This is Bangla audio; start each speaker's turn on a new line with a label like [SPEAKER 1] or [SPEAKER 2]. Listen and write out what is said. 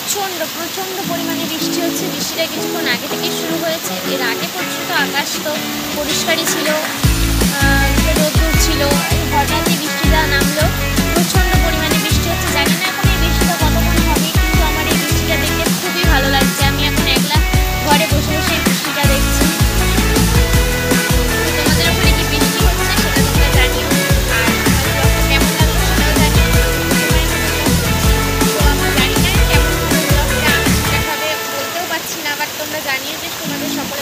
[SPEAKER 1] প্রচণ্ড প্রচণ্ড পরিমাণে বৃষ্টি হচ্ছে। বৃষ্টিটা কিছুক্ষণ আগে থেকেই শুরু হয়েছে। এর আগে পর্যন্ত আকাশ তো পরিষ্কারই ছিল, রোদ্দুর ছিল। হঠাৎই বৃষ্টিটা নামলো, প্রচণ্ড পরিমাণে বৃষ্টি হচ্ছে। জানি না এখন এই বৃষ্টিটা কতক্ষণ হবে, কিন্তু আমার এই বৃষ্টিটা দেখতে খুবই ভালো লাগছে। আমি এখন একলা ঘরে বসে বসে এই বৃষ্টিটা দেখছি। তোমাদের ওখানে কি বৃষ্টি হচ্ছে সেটা তোমরা জানিও, আর ব্লগটা কেমন লাগলো সেটাও জানিও। তো আমি জানি না কেমন হবে ব্লগটা, আমি ঠিকঠাকভাবে বলতেও পারছি না, বাট তোমরা জানিও যে তোমাদের সকলে